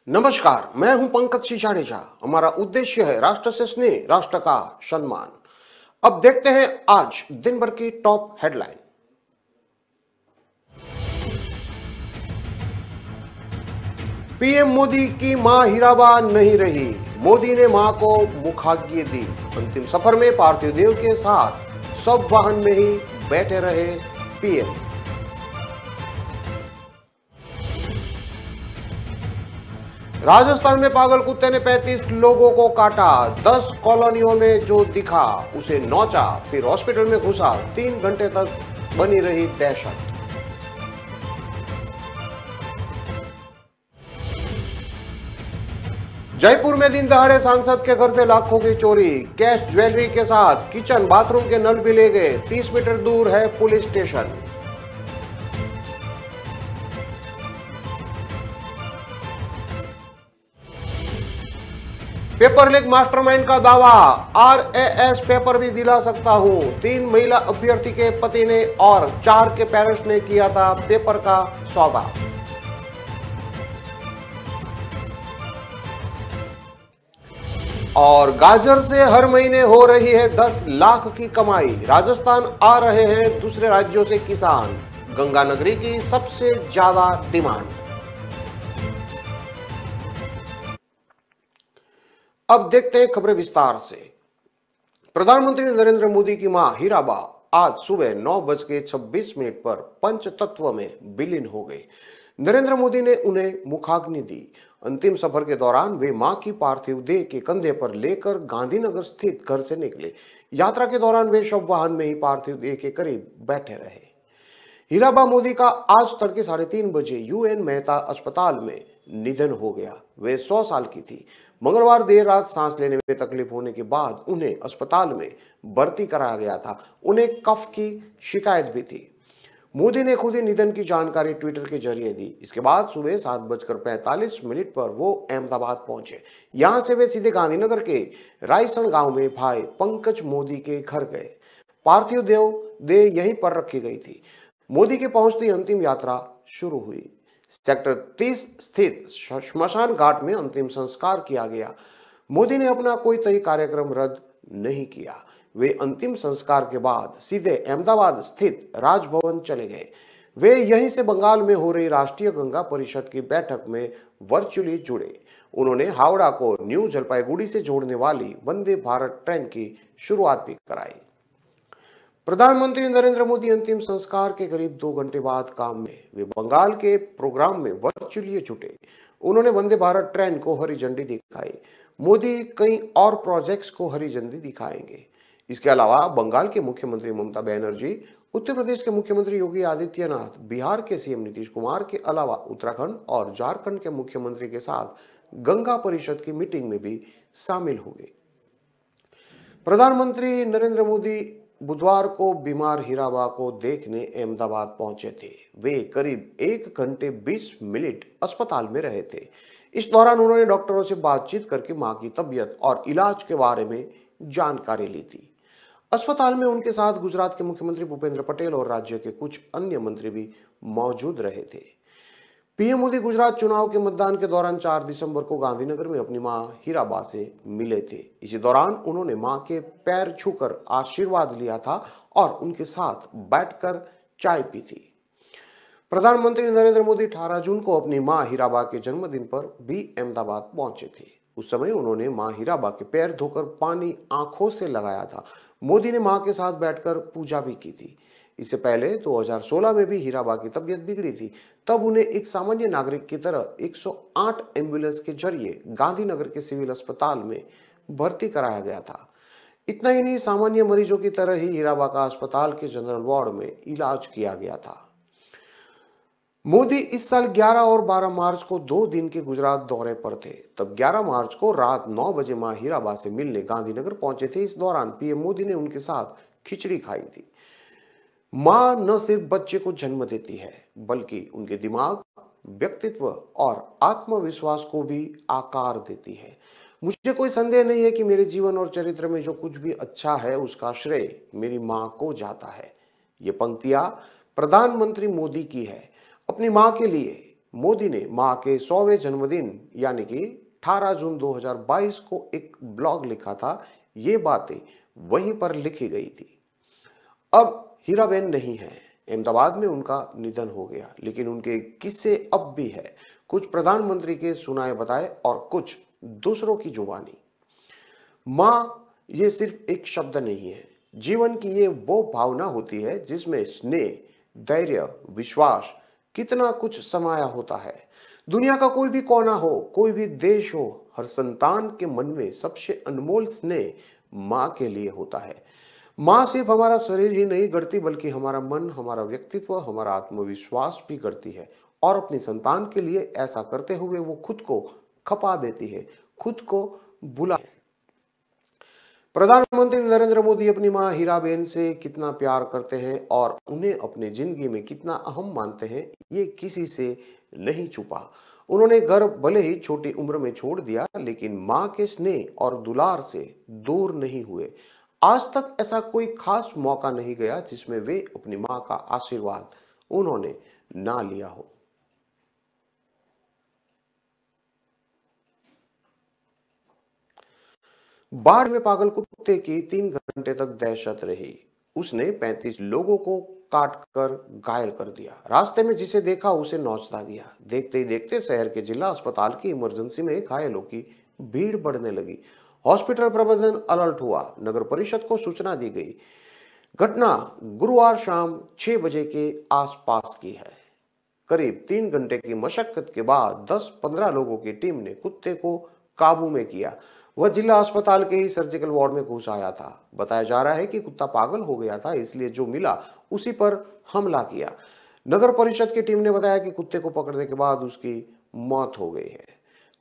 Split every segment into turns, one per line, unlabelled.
नमस्कार, मैं हूं पंकज सिंह। हमारा उद्देश्य है राष्ट्र से स्नेह, राष्ट्र का सम्मान। अब देखते हैं आज दिन भर की टॉप हेडलाइन। पीएम मोदी की मां हीराबा नहीं रही, मोदी ने मां को मुखाग्नि दी। अंतिम सफर में पार्थिव देव के साथ सब वाहन में ही बैठे रहे पीएम। राजस्थान में पागल कुत्ते ने 35 लोगों को काटा, 10 कॉलोनियों में जो दिखा उसे नोचा, फिर हॉस्पिटल में घुसा, 3 घंटे तक बनी रही दहशत। जयपुर में दिन दहाड़े सांसद के घर से लाखों की चोरी, कैश ज्वेलरी के साथ किचन बाथरूम के नल भी ले गए। 30 मीटर दूर है police station. Paper leak mastermind का दावा, आरएएस पेपर भी दिला सकता हूं। 3 महिला अभ्यर्थी के पति ने और 4 के पेरेंट्स ने किया था पेपर का सौदा। और गाजर से हर महीने हो रही है 10 लाख की कमाई। राजस्थान आ रहे हैं दूसरे राज्यों से किसान, गंगानगरी की सबसे ज्यादा डिमांड। अब देखते हैं खबरें विस्तार से। प्रधानमंत्री नरेंद्र मोदी की मां हीराबा आज सुबह 9:26 पर पंचतत्व में विलीन हो गई। नरेंद्र मोदी ने उन्हें मुखाग्नि दी। अंतिम सफर के दौरान वे मां की पार्थिव देह के कंधे पर लेकर गांधीनगर स्थित घर से निकले। यात्रा के दौरान वे शव वाहन में ही पार्थिव देह के करीब बैठे रहे। हीराबा मोदी का आज तड़के 3:30 बजे यूएन मेहता अस्पताल में निधन हो गया। वे 100 साल की थी। मंगलवार देर रात सांस लेने में तकलीफ होने के बाद उन्हें अस्पताल में भर्ती कराया गया था। उन्हें कफ की शिकायत भी थी। मोदी ने खुद ही निधन की जानकारी ट्विटर के जरिए दी। इसके बाद सुबह 7:45 पर वो अहमदाबाद पहुंचे। यहां से वे सीधे गांधीनगर के रायसन गांव में भाई पंकज मोदी के घर गए। पार्थिव देह यहीं पर रखी गई थी। मोदी के पहुंचते अंतिम यात्रा शुरू हुई। सेक्टर 30 स्थित श्मशान घाट में अंतिम संस्कार किया गया। मोदी ने अपना कोई तय कार्यक्रम रद्द नहीं किया। वे अंतिम संस्कार के बाद सीधे अहमदाबाद स्थित राजभवन चले गए। वे यहीं से बंगाल में हो रही राष्ट्रीय गंगा परिषद की बैठक में वर्चुअली जुड़े। उन्होंने हावड़ा को न्यू जलपाईगुड़ी से जोड़ने वाली वंदे भारत ट्रेन की शुरुआत भी कराई। प्रधानमंत्री नरेंद्र मोदी अंतिम संस्कार के करीब 2 घंटे बाद काम में वे बंगाल के प्रोग्राम में वर्चुअली जुटे। उन्होंने वंदे भारत ट्रेन को हरी झंडी दिखाई। मोदी कई और प्रोजेक्ट्स को हरी झंडी दिखाएंगे। इसके अलावा बंगाल के मुख्यमंत्री ममता बनर्जी, उत्तर प्रदेश के मुख्यमंत्री योगी आदित्यनाथ, बिहार के सीएम नीतीश कुमार के अलावा उत्तराखंड और झारखंड के मुख्यमंत्री के साथ गंगा परिषद की मीटिंग में भी शामिल होंगे। प्रधानमंत्री नरेंद्र मोदी बुधवार को बीमार हीराबा को देखने अहमदाबाद पहुंचे थे। वे करीब 1 घंटे 20 मिनट अस्पताल में रहे थे। इस दौरान उन्होंने डॉक्टरों से बातचीत करके मां की तबीयत और इलाज के बारे में जानकारी ली थी। अस्पताल में उनके साथ गुजरात के मुख्यमंत्री भूपेंद्र पटेल और राज्य के कुछ अन्य मंत्री भी मौजूद रहे थे। पीएम मोदी गुजरात चुनाव के मतदान के दौरान 4 दिसंबर को गांधीनगर में अपनी मां हीराबा से मिले थे। इसी दौरान उन्होंने मां के पैर छूकर आशीर्वाद लिया था और उनके साथ बैठकर चाय पी थी। प्रधानमंत्री नरेंद्र मोदी 18 जून को अपनी मां हीराबा के जन्मदिन पर भी अहमदाबाद पहुंचे थे। उस समय उन्होंने मां हीराबा के पैर धोकर पानी आंखों से लगाया था। मोदी ने मां के साथ बैठकर पूजा भी की थी। इससे पहले 2016 में भी हीराबा की तबीयत बिगड़ी थी। तब उन्हें एक सामान्य नागरिक की तरह 108 एम्बुलेंस के जरिए गांधीनगर के सिविल अस्पताल में भर्ती कराया गया था। इतना ही नहीं, सामान्य मरीजों की तरह ही हीराबा का अस्पताल के जनरल वार्ड में इलाज किया गया था। मोदी इस साल 11 और 12 मार्च को 2 दिन के गुजरात दौरे पर थे। तब 11 मार्च को रात 9 बजे मां हीराबा से मिलने गांधीनगर पहुंचे थे। इस दौरान पीएम मोदी ने उनके साथ खिचड़ी खाई थी। मां न सिर्फ बच्चे को जन्म देती है, बल्कि उनके दिमाग, व्यक्तित्व और आत्मविश्वास को भी आकार देती है। मुझे कोई संदेह नहीं है कि मेरे जीवन और चरित्र में जो कुछ भी अच्छा है उसका श्रेय मेरी मां को जाता है। ये पंक्तियां प्रधानमंत्री मोदी की है। अपनी मां के लिए मोदी ने मां के 100वें जन्मदिन यानी कि 18 जून 2022 को एक ब्लॉग लिखा था। ये बातें वहीं पर लिखी गई थी। अब हीराबेन नहीं है, अहमदाबाद में उनका निधन हो गया, लेकिन उनके किस्से अब भी है, कुछ प्रधानमंत्री के सुनाए बताए और कुछ दूसरों की जुबानी। मां ये सिर्फ एक शब्द नहीं है, जीवन की ये वो भावना होती है जिसमें स्नेह, धैर्य, विश्वास, कितना कुछ समाया होता है। दुनिया का कोई भी कोना हो, कोई भी देश हो, हर संतान के मन में सबसे अनमोल स्नेह मां के लिए होता है। मां सिर्फ हमारा शरीर ही नहीं गढ़ती, बल्कि हमारा मन, हमारा व्यक्तित्व, हमारा आत्मविश्वास भी करती है। और अपनी संतान के लिए ऐसा करते हुए वो खुद को खपा देती है, खुद को बुला। प्रधानमंत्री नरेंद्र मोदी अपनी मां हीराबेन से कितना प्यार करते हैं और उन्हें अपने जिंदगी में कितना अहम मानते हैं, ये किसी से नहीं छुपा। उन्होंने घर भले ही छोटी उम्र में छोड़ दिया, लेकिन मां के स्नेह और दुलार से दूर नहीं हुए। आज तक ऐसा कोई खास मौका नहीं गया जिसमें वे अपनी मां का आशीर्वाद उन्होंने ना लिया हो। बाढ़ में पागल कुत्ते की 3 घंटे तक दहशत रही। उसने 35 लोगों को काट कर घायल कर दिया। रास्ते में जिसे देखा उसे नौचता गया। देखते ही देखते शहर के जिला अस्पताल की इमरजेंसी में घायलों की भीड़ बढ़ने लगी। हॉस्पिटल प्रबंधन अलर्ट हुआ, नगर परिषद को सूचना दी गई। घटना गुरुवार शाम 6 बजे के आसपास की है। करीब 3 घंटे की मशक्कत के बाद 10-15 लोगों की टीम ने कुत्ते को काबू में किया। वह जिला अस्पताल के ही सर्जिकल वार्ड में घुस आया था। बताया जा रहा है कि कुत्ता पागल हो गया था, इसलिए जो मिला उसी पर हमला किया। नगर परिषद की टीम ने बताया कि कुत्ते को पकड़ने के बाद उसकी मौत हो गई है।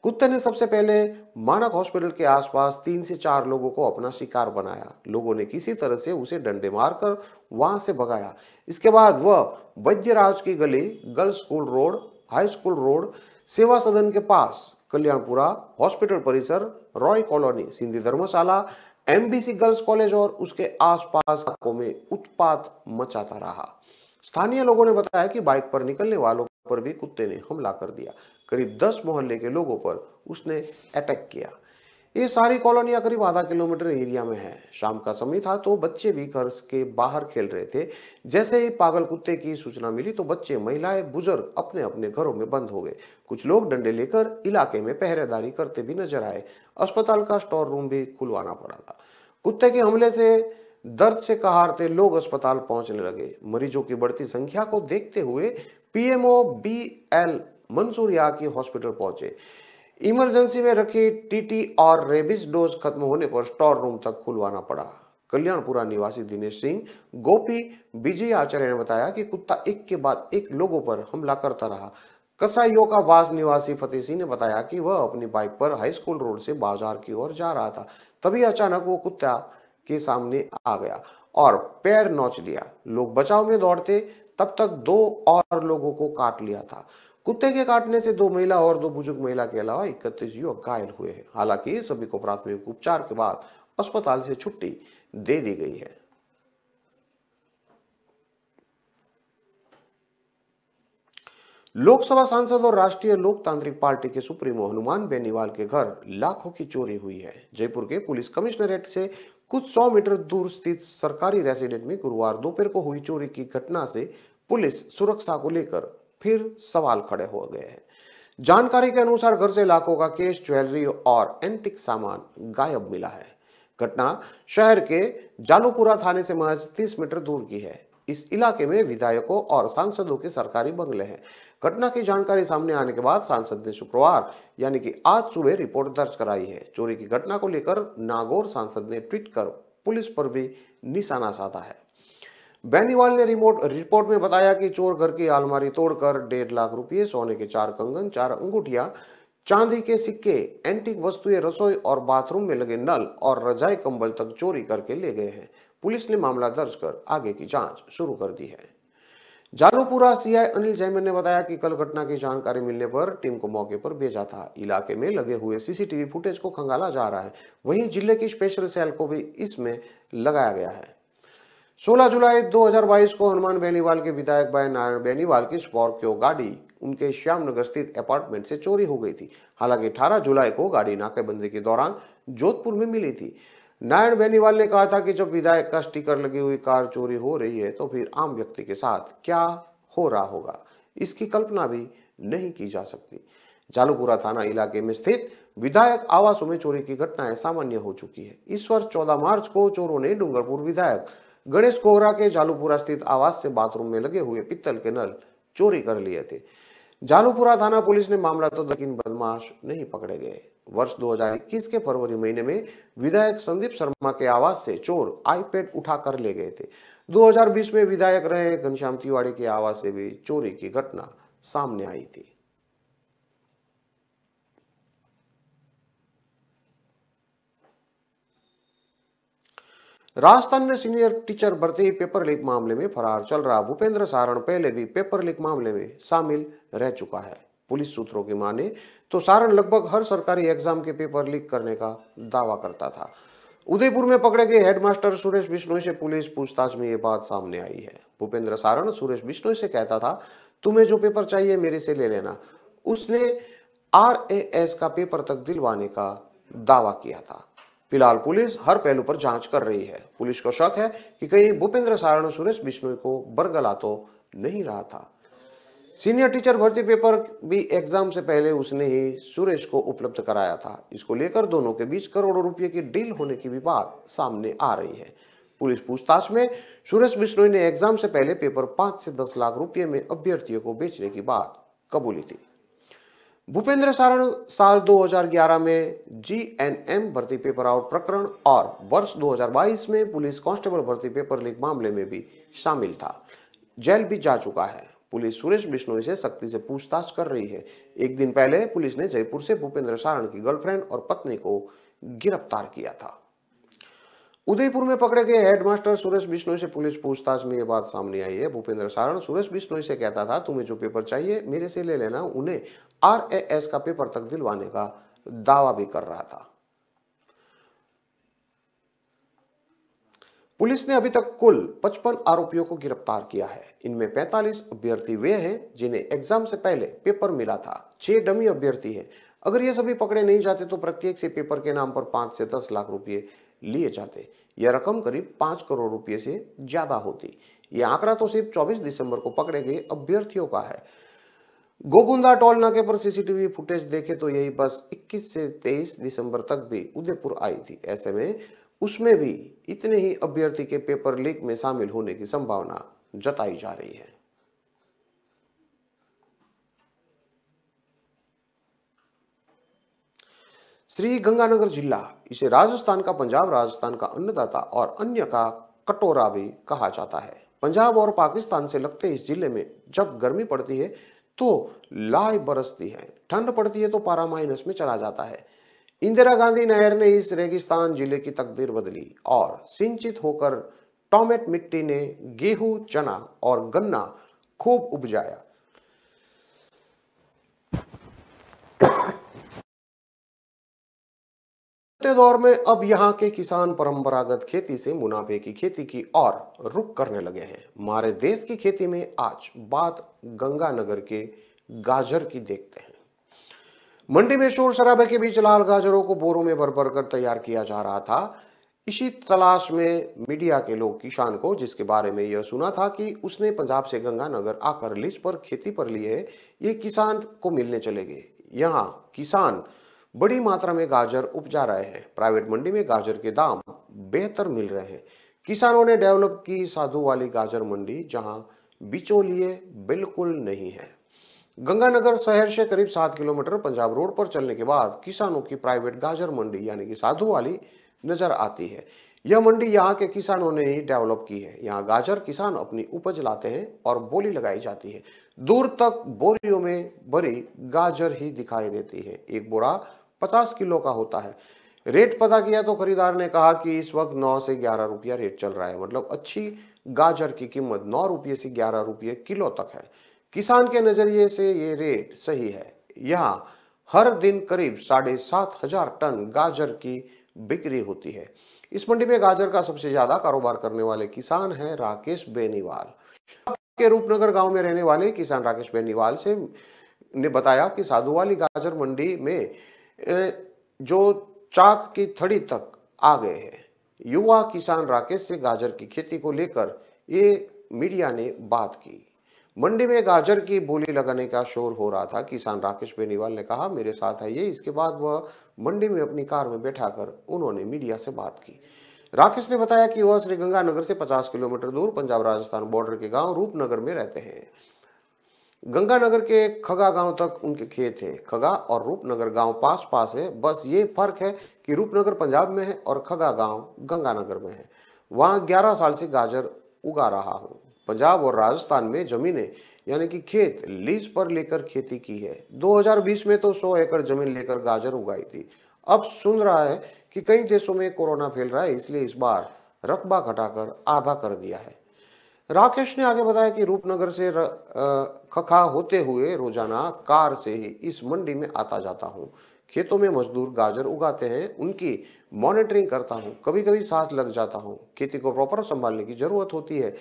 कुत्ते ने सबसे पहले मानक हॉस्पिटल के आसपास 3 से 4 लोगों को अपना शिकार बनाया। लोगों ने किसी तरह से उसे डंडे मारकर वहां से भगाया। इसके बाद वह वैद्यराज की गली, girls school road, high school road, सेवा सदन के पास, कल्याणपुरा, हॉस्पिटल परिसर, रॉय कॉलोनी, सिंधी धर्मशाला, एमबीसी गर्ल्स कॉलेज और उसके आसपास इलाकों में उत्पात मचाता रहा। स्थानीय लोगों ने बताया कि बाइक पर निकलने वालों पर भी कुत्ते ने हमला कर दिया। करीब 10 मोहल्ले के लोगों पर उसने अटैक किया। ये सारी कॉलोनियां करीब आधा किलोमीटर एरिया में है। शाम का समय था तो बच्चे भी घर के बाहर खेल रहे थे। जैसे ही पागल कुत्ते की सूचना मिली तो बच्चे, महिलाएं, बुजुर्ग अपने अपने घरों में बंद हो गए। कुछ लोग डंडे लेकर इलाके में पहरेदारी करते भी नजर आए। अस्पताल का स्टोर रूम भी खुलवाना पड़ा था। कुत्ते के हमले से दर्द से कहारते लोग अस्पताल पहुंचने लगे। मरीजों की बढ़ती संख्या को देखते हुए पीएमओ BL मंसूरिया की हॉस्पिटल पहुंचे। इमरजेंसी में रखी टीटी और रेबीज डोज खत्म होने पर स्टोर रूम तक खुलवाना पड़ा। कल्याणपुरा निवासी दिनेश सिंह, गोपी, विजय आचार्य ने बताया कि कुत्ता एक के बाद एक लोगों पर हमला करता रहा। कसाईयों का वास निवासी फतेह सिंह ने बताया कि वह अपनी बाइक पर हाई स्कूल रोड से बाजार की ओर जा रहा था। तभी अचानक वो कुत्ता के सामने आ गया और पैर नोच लिया। लोग बचाव में दौड़ते तब तक 2 और लोगों को काट लिया था। कुत्ते के काटने से 2 महिला और 2 बुजुर्ग महिला के अलावा 31 युवक घायल हुए हैं। हालांकि सभी को प्राथमिक उपचार के बाद अस्पताल से छुट्टी दे दी गई है। लोकसभा सांसद और राष्ट्रीय लोकतांत्रिक पार्टी के सुप्रीमो हनुमान बेनीवाल के घर लाखों की चोरी हुई है। जयपुर के पुलिस कमिश्नरेट से कुछ 100 मीटर दूर स्थित सरकारी रेसिडेंट में गुरुवार दोपहर को हुई चोरी की घटना से पुलिस सुरक्षा को लेकर फिर सवाल खड़े हो गए हैं। जानकारी के अनुसार घर से लाखों का कैश, ज्वेलरी और एंटिक सामान गायब मिला है। घटना शहर के जालूपुरा थाने से महज 30 मीटर दूर की है। इस इलाके में विधायकों और सांसदों के सरकारी बंगले हैं। घटना की जानकारी सामने आने के बाद सांसद ने शुक्रवार यानी कि आज सुबह रिपोर्ट दर्ज कराई है। चोरी की घटना को लेकर नागौर सांसद ने ट्वीट कर पुलिस पर भी निशाना साधा है। बेनीवाल ने रिपोर्ट में बताया कि चोर घर की अलमारी तोड़कर 1.5 लाख रुपए, सोने के 4 कंगन, 4 अंगूठियां, चांदी के सिक्के, एंटीक वस्तुएं, रसोई और बाथरूम में लगे नल और रजाई कंबल तक चोरी करके ले गए हैं। पुलिस ने मामला दर्ज कर आगे की जांच शुरू कर दी है। जालूपुरा सीआई अनिल जैमन ने बताया कि कल घटना की जानकारी मिलने पर टीम को मौके पर भेजा था। इलाके में लगे हुए सीसीटीवी फुटेज को खंगाला जा रहा है। वहीं जिले की स्पेशल सेल को भी इसमें लगाया गया है। 16 जुलाई 2022 को हनुमान बेनीवाल के विधायक भाई नारायण बेनीवाल की स्कॉर्पियो गाड़ी उनके श्यामनगर स्थित अपार्टमेंट से चोरी हो गई थी। हालांकि 18 जुलाई को गाड़ी नाकेबंदी के दौरान जोधपुर में मिली थी। नारायण बेनीवाल ने कहा था कि जब विधायक का स्टिकर लगी हुई कार चोरी हो रही है तो फिर आम व्यक्ति के साथ क्या हो रहा होगा, इसकी कल्पना भी नहीं की जा सकती। जालूपुरा थाना इलाके में स्थित विधायक आवासों में चोरी की घटनाएं सामान्य हो चुकी है। इस वर्ष 14 मार्च को चोरों ने डूंगरपुर विधायक गणेश कोहरा के जालूपुरा स्थित आवास से बाथरूम में लगे हुए पित्तल के नल चोरी कर लिए थे। जालूपुरा थाना पुलिस ने मामला तो लेकिन बदमाश नहीं पकड़े गए। वर्ष 2021 के फरवरी महीने में विधायक संदीप शर्मा के आवास से चोर आईपैड उठा कर ले गए थे। 2020 में विधायक रहे घनश्याम तिवारी के आवास से भी चोरी की घटना सामने आई थी। राजस्थान में सीनियर टीचर भर्ती पेपर लीक मामले में फरार चल रहा भूपेंद्र सारण पहले भी पेपर लीक मामले में शामिल रह चुका है। पुलिस सूत्रों की माने तो सारण लगभग हर सरकारी एग्जाम के पेपर लीक करने का दावा करता था। उदयपुर में पकड़े गए हेडमास्टर सुरेश बिश्नोई से पुलिस पूछताछ में ये बात सामने आई है। भूपेंद्र सारण सुरेश बिश्नोई से कहता था, तुम्हें जो पेपर चाहिए मेरे से ले लेना। उसने RAS का पेपर तक दिलवाने का दावा किया था। फिलहाल पुलिस हर पहलू पर जांच कर रही है। पुलिस को शक है कि कहीं भूपेंद्र सारण सुरेश बिश्नोई को बरगला तो नहीं रहा था। सीनियर टीचर भर्ती पेपर भी एग्जाम से पहले उसने ही सुरेश को उपलब्ध कराया था। इसको लेकर दोनों के बीच करोड़ों रुपए की डील होने की भी बात सामने आ रही है। पुलिस पूछताछ में सुरेश बिश्नोई ने एग्जाम से पहले पेपर 5 से 10 लाख रुपए में अभ्यर्थियों को बेचने की बात कबूली थी। भूपेंद्र सारण साल 2011 में GNM भर्ती पेपर आउट प्रकरण और वर्ष 2022 में पुलिस कांस्टेबल भर्ती पेपर लीक मामले में भी शामिल था। जेल भी जा चुका है। पुलिस सुरेश बिश्नोई से सख्ती से पूछताछ कर रही है। एक दिन पहले पुलिस ने जयपुर से भूपेंद्र सारण की गर्लफ्रेंड और पत्नी को गिरफ्तार किया था। उदयपुर में पकड़े गए हेडमास्टर सुरेश बिश्नोई से पुलिस पूछताछ में यह बात सामने आई है। भूपेंद्र सारण सुरेश बिश्नोई से कहता था, तुम्हें जो पेपर चाहिए मेरे से ले लेना। उन्हें RAS का पेपर तक दिलवाने का दावा भी कर रहा था। पुलिस ने अभी तक कुल 55 आरोपियों को गिरफ्तार किया है। इनमें 45 अभ्यर्थी वे हैं जिन्हें एग्जाम से पहले पेपर मिला था। 6 डमी अभ्यर्थी हैं। अगर ये सभी पकड़े नहीं जाते तो प्रत्येक से पेपर के नाम पर 5 से 10 लाख रुपए लिए जाते। यह रकम करीब 5 करोड़ रुपए से ज्यादा होती। यह आंकड़ा तो सिर्फ 24 दिसंबर को पकड़े गए अभ्यर्थियों का है। गोगुंदा टोल नाके पर CCTV फुटेज देखे तो यही बस 21 से 23 दिसंबर तक भी उदयपुर आई थी। ऐसे में उसमें भी इतने ही अभ्यर्थी के पेपर लीक में शामिल होने की संभावना जताई जा रही है। श्री गंगानगर जिला, इसे राजस्थान का पंजाब, राजस्थान का अन्नदाता और अन्य का कटोरा भी कहा जाता है। पंजाब और पाकिस्तान से लगते इस जिले में जब गर्मी पड़ती है तो लाई बरसती है, ठंड पड़ती है तो पारा माइनस में चला जाता है। इंदिरा गांधी नहर ने इस रेगिस्तान जिले की तकदीर बदली और सिंचित होकर टोमेट मिट्टी ने गेहूं, चना और गन्ना खूब उपजाया। दौर में अब यहाँ के किसान परंपरागत खेती से मुनाफे की खेती की ओर रुख करने लगे हैं। हमारे देश की खेती में आज बात गंगानगर के गाजर की देखते हैं। मंडी में शोर शराबे के बीच लाल गाजरों को बोरों में भर भर कर तैयार किया जा रहा था। इसी तलाश में मीडिया के लोग किसान को, जिसके बारे में यह सुना था कि उसने पंजाब से गंगानगर आकर लीज पर खेती पर लिए है, ये किसान को मिलने चले गए। यहाँ किसान बड़ी मात्रा में गाजर उपजा रहे हैं। प्राइवेट मंडी में गाजर के दाम बेहतर मिल रहे हैं। किसानों ने डेवलप की साधु वाली गाजर मंडी, जहां बिचौलिए बिल्कुल नहीं है। गंगानगर शहर से करीब 7 किलोमीटर पंजाब रोड पर चलने के बाद किसानों की प्राइवेट गाजर मंडी यानी कि साधु वाली नजर आती है। यह मंडी यहाँ के किसानों ने ही डेवलप की है। यहाँ गाजर किसान अपनी उपज लाते हैं और बोली लगाई जाती है। दूर तक बोरियों में भरी गाजर ही दिखाई देती है। एक बोरा 50 किलो का होता है। रेट पता किया तो खरीदार ने कहा कि इस वक्त 9 से 11 रुपया रेट चल रहा है। मतलब अच्छी गाजर की कीमत 9 रुपये से 11 रुपये किलो तक है। किसान के नजरिए से ये रेट सही है। यहाँ हर दिन करीब 7,500 टन गाजर की बिक्री होती है। इस मंडी में गाजर का सबसे ज्यादा कारोबार करने वाले किसान हैं राकेश बेनीवाल। के रूपनगर गांव में रहने वाले किसान राकेश बेनीवाल से ने बताया कि साधुवाली गाजर मंडी में जो चाक की थड़ी तक आ गए हैं। युवा किसान राकेश से गाजर की खेती को लेकर ये मीडिया ने बात की। मंडी में गाजर की बोली लगाने का शोर हो रहा था। किसान राकेश बेनीवाल ने कहा, मेरे साथ आइए। इसके बाद वह मंडी में अपनी कार में बैठाकर उन्होंने मीडिया से बात की। राकेश ने बताया कि वह श्री गंगानगर से 50 किलोमीटर दूर पंजाब राजस्थान बॉर्डर के गांव रूपनगर में रहते हैं। गंगानगर के खगा गांव तक उनके खेत है। खगा और रूपनगर गांव पास पास है, बस ये फर्क है कि रूपनगर पंजाब में है और खगा गांव गंगानगर में है। वहां 11 साल से गाजर उगा रहा हूं। पंजाब और राजस्थान में जमीनें यानी कि खेत लीज पर लेकर खेती की है। 2020 में तो 100 एकड़ जमीन लेकर गाजर उगाई थी। अब सुन रहा है कि कई देशों में कोरोना फैल रहा है, इसलिए इस बार रकबा घटाकर आधा कर दिया है। राकेश ने आगे बताया कि रूपनगर से खखा होते हुए रोजाना कार से ही इस मंडी में आता जाता हूँ। खेतों में मजदूर गाजर उगाते हैं, उनकी मॉनिटरिंग करता हूँ, कभी कभी साथ लग जाता हूँ। खेती को प्रॉपर संभालने की जरूरत होती है।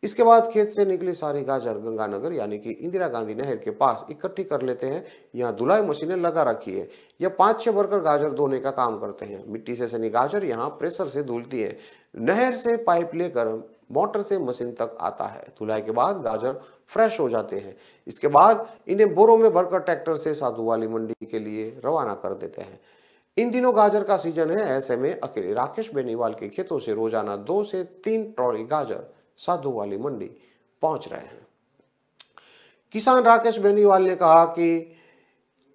इसके बाद खेत से निकली सारी गाजर गंगानगर यानी कि इंदिरा गांधी नहर के पास इकट्ठी कर लेते हैं। यहाँ धुलाई मशीनें लगा रखी है। यह 5-6 वर्कर गाजर धोने का काम करते हैं। मिट्टी से सनी गाजर यहाँ प्रेशर से धुलती है। नहर से पाइप लेकर मोटर से मशीन तक आता है। धुलाई के बाद गाजर फ्रेश हो जाते हैं। इसके बाद इन्हें बोरों में भरकर ट्रैक्टर से साधुवाली मंडी के लिए रवाना कर देते हैं। इन दिनों गाजर का सीजन है। ऐसे में अकेले राकेश बेनीवाल के खेतों से रोजाना 2 से 3 ट्रॉली गाजर साधुवाली मंडी पहुंच रहे हैं। किसान राकेश बेनीवाल ने कहा कि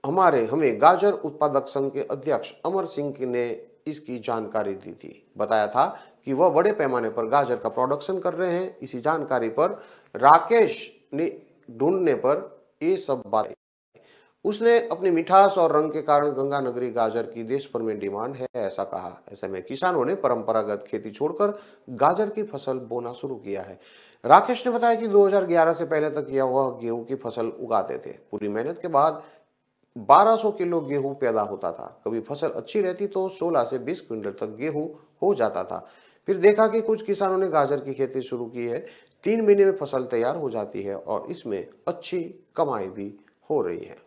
हमें गाजर उत्पादक संघ के अध्यक्ष अमर सिंह ने इसकी जानकारी दी थी। बताया था कि वह बड़े पैमाने पर गाजर का प्रोडक्शन कर रहे हैं। इसी जानकारी पर राकेश ने ढूंढने पर ये सब बातें उसने अपनी मिठास और रंग के कारण गंगानगरी गाजर की देश भर में डिमांड है ऐसा कहा। ऐसे में किसानों ने परंपरागत खेती छोड़कर गाजर की फसल बोना शुरू किया है। राकेश ने बताया कि 2011 से पहले तक यह वह गेहूं की फसल उगाते थे। पूरी मेहनत के बाद 1200 किलो गेहूं पैदा होता था। कभी फसल अच्छी रहती तो 16 से 20 क्विंटल तक गेहूं हो जाता था। फिर देखा कि कुछ किसानों ने गाजर की खेती शुरू की है। 3 महीने में फसल तैयार हो जाती है और इसमें अच्छी कमाई भी हो रही है।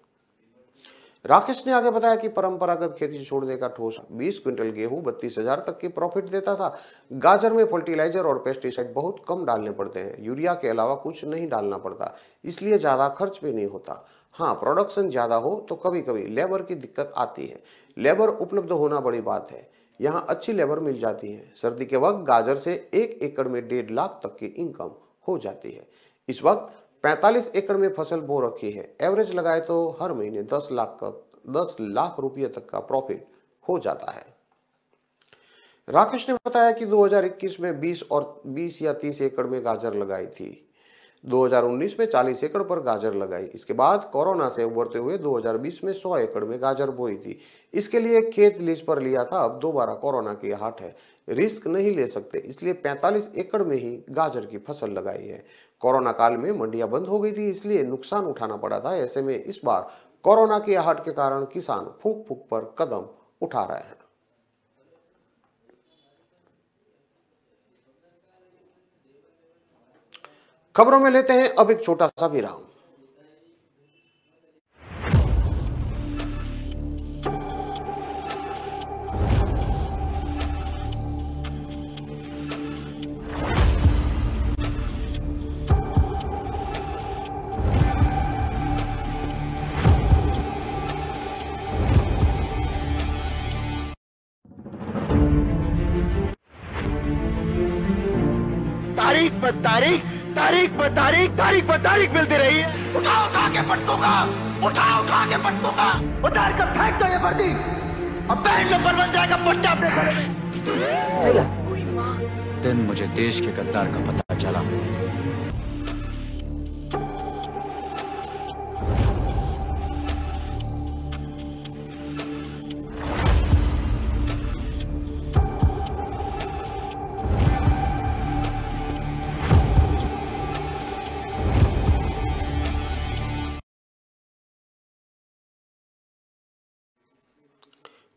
राकेश ने आगे बताया कि परंपरागत खेती छोड़ने का ठोस 20 क्विंटल गेहूं 32,000 तक की प्रॉफिट देता था। गाजर में फर्टिलाइजर और पेस्टिसाइड बहुत कम डालने पड़ते हैं। यूरिया के अलावा कुछ नहीं डालना पड़ता, इसलिए ज्यादा खर्च भी नहीं होता। हाँ, प्रोडक्शन ज्यादा हो तो कभी कभी लेबर की दिक्कत आती है। लेबर उपलब्ध होना बड़ी बात है। यहाँ अच्छी लेबर मिल जाती है। सर्दी के वक्त गाजर से 1 एकड़ में 1.5 लाख तक की इनकम हो जाती है। इस वक्त 45 एकड़ में फसल बो रखी है। एवरेज लगाए तो हर महीने 10 लाख रुपये तक का प्रॉफिट हो जाता है। राकेश ने बताया कि 2021 में 20 या 30 एकड़ में गाजर लगाई थी। 2019 में 40 एकड़ पर गाजर लगाई। इसके बाद कोरोना से उबरते हुए 2020 में 100 एकड़ में गाजर बोई थी। इसके लिए खेत लीज पर लिया था। अब दोबारा कोरोना की आहट है, रिस्क नहीं ले सकते, इसलिए 45 एकड़ में ही गाजर की फसल लगाई है। कोरोना काल में मंडियां बंद हो गई थी, इसलिए नुकसान उठाना पड़ा था। ऐसे में इस बार कोरोना की आहट के कारण किसान फूंक फूंक पर कदम उठा रहे हैं। खबरों में लेते हैं अब एक छोटा सा विराम।
तारीख पर तारीख, तारीख पर तारीख, तारीख पर तारीख मिलती रही है। उठा उठा के पटकूंगा, उठा उठा के पटकूंगा। उतार कर फेंक दो ये वर्दी, अब बैंड नंबर बन जाएगा पट्टा अपने घरे में।
दिन मुझे देश के गद्दार का पता चला।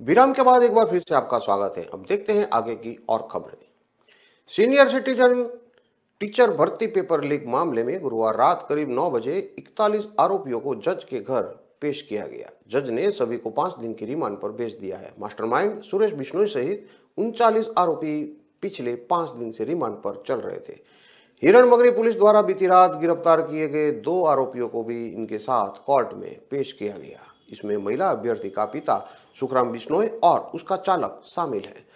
विराम के बाद एक बार फिर से आपका स्वागत है। अब देखते हैं आगे की और खबरें। सीनियर सिटीजन टीचर भर्ती पेपर लीक मामले में गुरुवार रात करीब 9 बजे 41 आरोपियों को जज के घर पेश किया गया। जज ने सभी को 5 दिन की रिमांड पर भेज दिया है। मास्टरमाइंड सुरेश बिश्नोई सहित 39 आरोपी पिछले 5 दिन से रिमांड पर चल रहे थे। हिरणमगरी पुलिस द्वारा बीती रात गिरफ्तार किए गए 2 आरोपियों को भी इनके साथ कोर्ट में पेश किया गया। इसमें महिला अभ्यर्थी का पिता सुखराम बिश्नोई और उसका चालक शामिल है।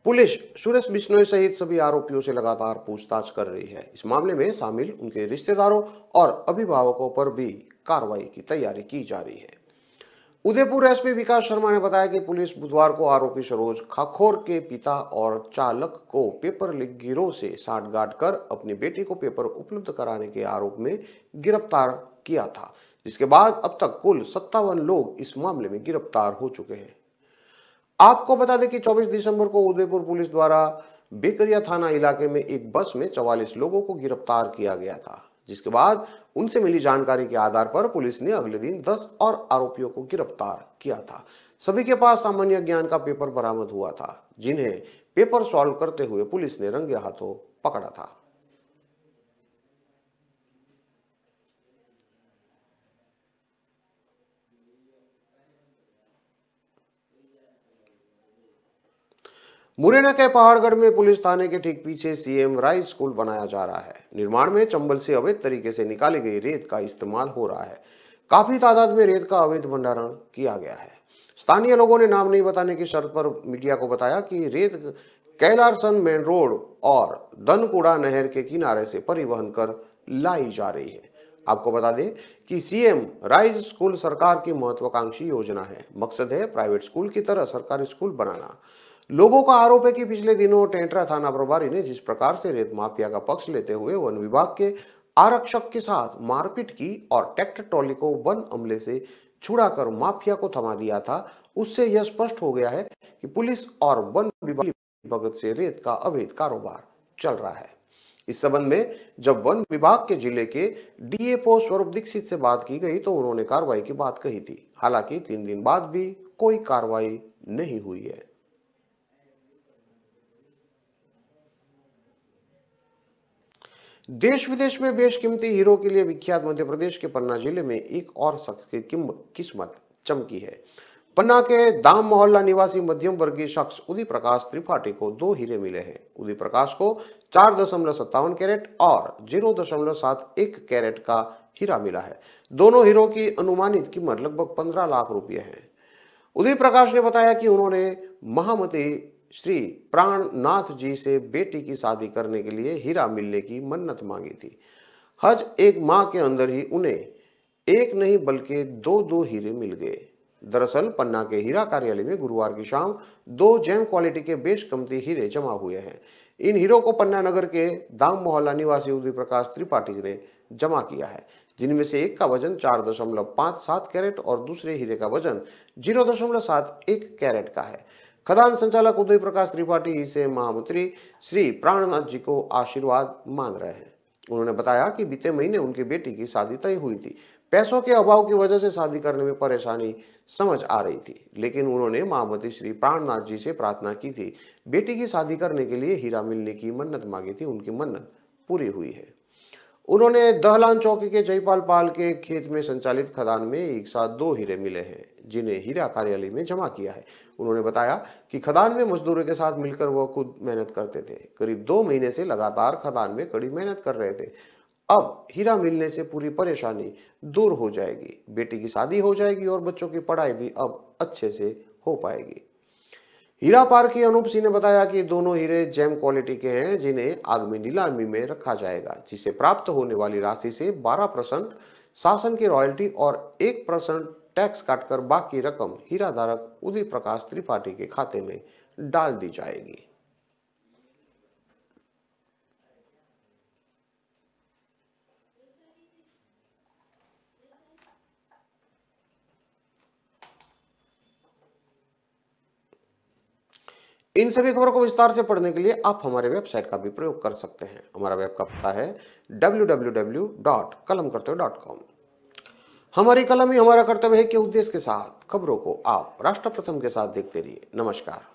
पुलिस सुरेश बिश्नोई सहित सभी आरोपियों से लगातार पूछताछ कर रही है। इस मामले में शामिल उनके रिश्तेदारों और अभिभावकों पर भी कार्रवाई की तैयारी की जा रही है। उदयपुर एसपी विकास शर्मा ने बताया कि पुलिस बुधवार को आरोपी सरोज खाखोर के पिता और चालक को पेपर लीक गिरोह से साठगांठ कर अपनी बेटी को पेपर उपलब्ध कराने के आरोप में गिरफ्तार किया था, जिसके बाद अब तक कुल 57 लोग इस मामले में गिरफ्तार हो चुके हैं। आपको बता दें कि 24 दिसंबर को उदयपुर पुलिस द्वारा बेकरिया थाना इलाके में एक बस में 44 लोगों को गिरफ्तार किया गया था, जिसके बाद उनसे मिली जानकारी के आधार पर पुलिस ने अगले दिन 10 और आरोपियों को गिरफ्तार किया था। सभी के पास सामान्य ज्ञान का पेपर बरामद हुआ था, जिन्हें पेपर सॉल्व करते हुए पुलिस ने रंगे हाथों पकड़ा था। मुरैना के पहाड़गढ़ में पुलिस थाने के ठीक पीछे सीएम राइस स्कूल बनाया जा रहा है। निर्माण में चंबल से अवैध तरीके से निकाली गई रेत का इस्तेमाल हो रहा है। काफी तादाद में रेत का अवैध भंडारण किया गया है। स्थानीय लोगों ने नाम नहीं बताने की शर्त पर मीडिया को बताया कि रेत कैलारसन मेन रोड और धनकुड़ा नहर के किनारे से परिवहन कर लाई जा रही है। आपको बता दें कि सीएम राइस स्कूल सरकार की महत्वाकांक्षी योजना है। मकसद है प्राइवेट स्कूल की तरह सरकारी स्कूल बनाना। लोगों का आरोप है कि पिछले दिनों टेंटरा थाना प्रभारी ने जिस प्रकार से रेत माफिया का पक्ष लेते हुए वन विभाग के आरक्षक के साथ मारपीट की और ट्रैक्टर ट्रॉली को वन अमले से छुड़ाकर माफिया को थमा दिया था, उससे यह स्पष्ट हो गया है कि पुलिस और वन विभाग की भगत से रेत का अवैध कारोबार चल रहा है। इस संबंध में जब वन विभाग के जिले के डीएफओ स्वरूप दीक्षित से बात की गई तो उन्होंने कार्रवाई की बात कही थी। हालांकि 3 दिन बाद भी कोई कार्रवाई नहीं हुई है। देश विदेश में बेशकीमती हीरो के लिए विख्यात मध्य प्रदेश के पन्ना जिले में एक और शख्स की किस्मत चमकी है। पन्ना के दाम मोहल्ला निवासी मध्यम वर्गीय शख्स उदय प्रकाश त्रिपाठी को 2 हीरे मिले हैं। उदय प्रकाश को 4.57 कैरेट और 0.71 कैरेट का हीरा मिला है। दोनों हीरो की अनुमानित कीमत लगभग 15 लाख रुपए है। उदय प्रकाश ने बताया कि उन्होंने महामती श्री प्राणनाथ जी से बेटी की शादी करने के लिए हीरा मिलने की मन्नत मांगी थी। हज एक माह के अंदर ही उन्हें एक नहीं बल्कि 2 हीरे मिल गए। दरअसल पन्ना के हीरा कार्यालय में गुरुवार की शाम 2 जेम क्वालिटी के बेशकीमती हीरे जमा हुए हैं। इन हीरो को पन्ना नगर के दाम मोहल्ला निवासी उदय प्रकाश त्रिपाठी ने जमा किया है, जिनमें से एक का वजन 4.57 कैरेट और दूसरे हीरे का वजन 0.71 कैरेट का है। खदान संचालक उदय प्रकाश त्रिपाठी इसे महामंत्री श्री प्राणनाथ जी को आशीर्वाद मान रहे हैं। उन्होंने बताया कि बीते महीने उनकी बेटी की शादी तय हुई थी। पैसों के अभाव की वजह से शादी करने में परेशानी समझ आ रही थी, लेकिन उन्होंने महामंत्री श्री प्राणनाथ जी से प्रार्थना की थी। बेटी की शादी करने के लिए हीरा मिलने की मन्नत मांगी थी। उनकी मन्नत पूरी हुई है। उन्होंने दहलान चौकी के जयपाल पाल के खेत में संचालित खदान में एक साथ 2 हीरे मिले हैं, जिन्हें हीरा कार्यालय में जमा किया है। उन्होंने बताया कि खदान में मजदूरों के साथ मिलकर वह खुद मेहनत करते थे। करीब 2 महीने से लगातार खदान में कड़ी मेहनत कर रहे थे। अब हीरा मिलने से पूरी परेशानी दूर हो जाएगी, बेटी की शादी हो जाएगी और बच्चों की पढ़ाई भी अब अच्छे से हो पाएगी। हीरा पार्क की अनूप सिंह ने बताया कि दोनों हीरे जेम क्वालिटी के हैं, जिन्हें आगामी नीलामी में रखा जाएगा, जिसे प्राप्त होने वाली राशि से 12% शासन की रॉयल्टी और 1% टैक्स काटकर बाकी रकम हीरा धारक उदय प्रकाश त्रिपाठी के खाते में डाल दी जाएगी। इन सभी खबरों को विस्तार से पढ़ने के लिए आप हमारे वेबसाइट का भी प्रयोग कर सकते हैं। हमारा वेब का पता है www.kalamkartavya.com। हमारी कलम ही हमारा कर्तव्य है के उद्देश्य के साथ खबरों को आप राष्ट्र प्रथम के साथ देखते रहिए। नमस्कार।